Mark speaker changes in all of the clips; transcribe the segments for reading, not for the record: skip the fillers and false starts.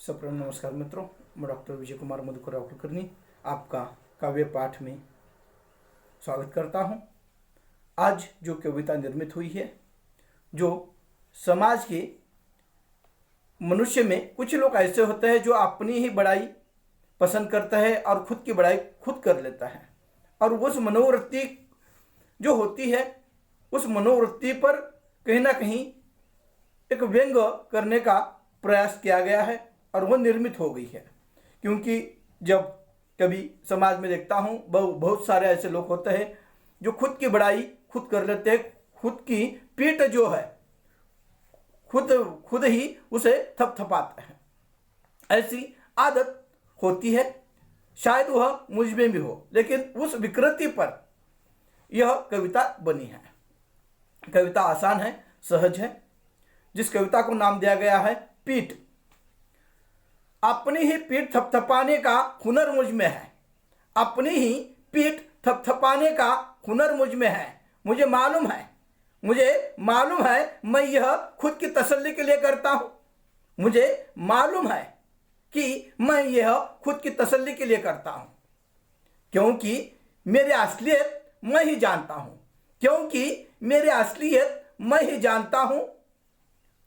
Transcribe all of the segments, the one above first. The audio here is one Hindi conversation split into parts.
Speaker 1: सप्रेम नमस्कार मित्रों, मैं डॉक्टर विजय कुमार मधुकर कुलकर्णी आपका काव्य पाठ में स्वागत करता हूं। आज जो कविता निर्मित हुई है, जो समाज के मनुष्य में कुछ लोग ऐसे होते हैं जो अपनी ही बड़ाई पसंद करता है और खुद की बड़ाई खुद कर लेता है, और उस मनोवृत्ति जो होती है उस मनोवृत्ति पर कहीं ना कहीं एक व्यंग करने का प्रयास किया गया है और वह निर्मित हो गई है। क्योंकि जब कभी समाज में देखता हूँ बहुत सारे ऐसे लोग होते हैं जो खुद की बड़ाई खुद कर लेते हैं, खुद की पीठ जो है खुद ही उसे थपथपाते हैं। ऐसी आदत होती है, शायद वह मुझ में भी हो, लेकिन उस विकृति पर यह कविता बनी है। कविता आसान है, सहज है। जिस कविता को नाम दिया गया है पीठ। अपनी ही पीठ थपथपाने का हुनर मुझ में है। अपनी ही पीठ थपथपाने का हुनर मुझ में है। मुझे मालूम है मैं यह खुद की तसल्ली के लिए करता हूं। मुझे मालूम है कि मैं यह खुद की तसल्ली के लिए करता हूं, क्योंकि मेरी असलियत मैं ही जानता हूं।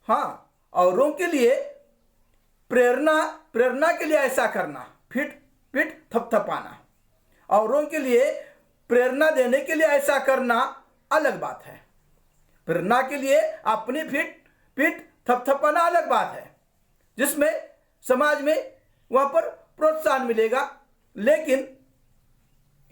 Speaker 1: हाँ, औरों के लिए प्रेरणा के लिए ऐसा करना, पीठ थपथपाना, औरों के लिए प्रेरणा देने के लिए ऐसा करना अलग बात है। प्रेरणा के लिए अपनी पीठ थपथपाना अलग बात है, जिसमें समाज में वहां पर प्रोत्साहन मिलेगा। लेकिन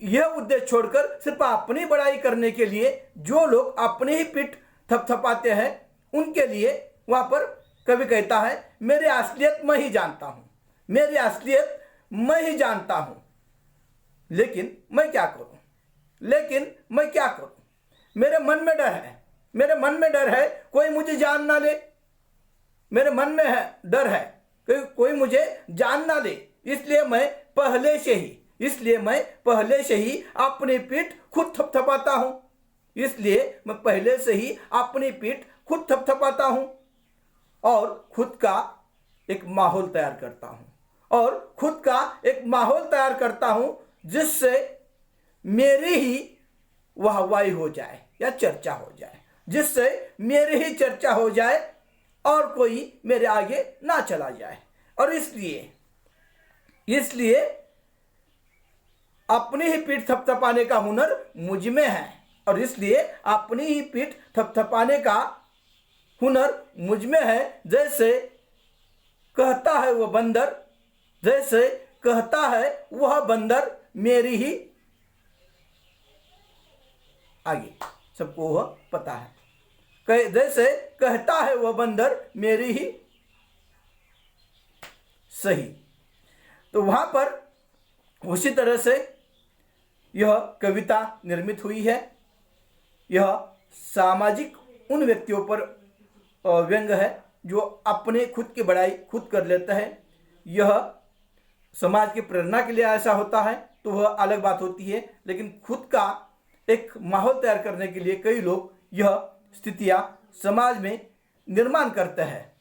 Speaker 1: यह उद्देश्य छोड़कर सिर्फ अपनी बड़ाई करने के लिए जो लोग अपनी ही पीठ थपथपाते हैं, उनके लिए वहां पर कवि कहता है मेरी असलियत मैं ही जानता हूं। लेकिन मैं क्या करूं? मेरे मन में डर है कोई मुझे जान ना ले। मेरे मन में है डर है कि कोई मुझे जान ना ले, इसलिए मैं पहले से ही अपनी पीठ खुद थपथपाता हूं। और खुद का एक माहौल तैयार करता हूं, जिससे मेरी ही वाहवाही हो जाए या चर्चा हो जाए, और कोई मेरे आगे ना चला जाए। और इसलिए अपनी ही पीठ थपथपाने का हुनर मुझ में है, और इसलिए अपनी ही पीठ थपथपाने का हुनर मुझ में है। जैसे कहता है वह बंदर मेरी ही, आगे सबको वह पता है। जैसे कहता है वह बंदर मेरी ही सही। तो वहां पर उसी तरह से यह कविता निर्मित हुई है। यह सामाजिक उन व्यक्तियों पर व्यंग है जो अपने खुद की बड़ाई खुद कर लेता है। यह समाज की प्रेरणा के लिए ऐसा होता है तो वह अलग बात होती है, लेकिन खुद का एक माहौल तैयार करने के लिए कई लोग यह स्थितियां समाज में निर्माण करते हैं,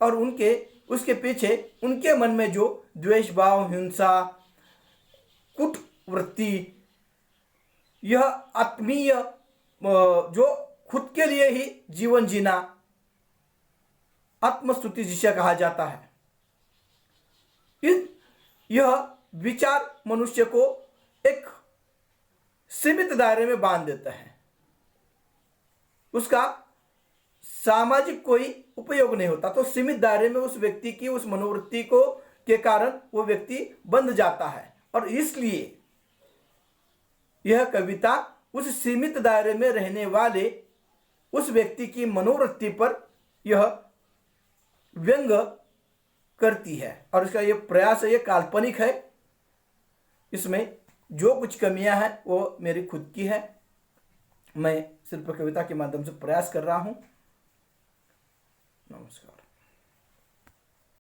Speaker 1: और उसके पीछे उनके मन में जो द्वेष भाव, हिंसा, कुटवृत्ति, यह आत्मीय जो खुद के लिए ही जीवन जीना, आत्मस्तुति जिसे कहा जाता है, यह विचार मनुष्य को एक सीमित दायरे में बांध देता है। उसका सामाजिक कोई उपयोग नहीं होता, तो सीमित दायरे में उस व्यक्ति की उस मनोवृत्ति को के कारण वो व्यक्ति बंध जाता है। और इसलिए यह कविता उस सीमित दायरे में रहने वाले उस व्यक्ति की मनोवृत्ति पर यह व्यंग करती है, और इसका यह प्रयास है, यह काल्पनिक है। इसमें जो कुछ कमियां हैं वो मेरी खुद की है। मैं सिर्फ कविता के माध्यम से प्रयास कर रहा हूं। नमस्कार।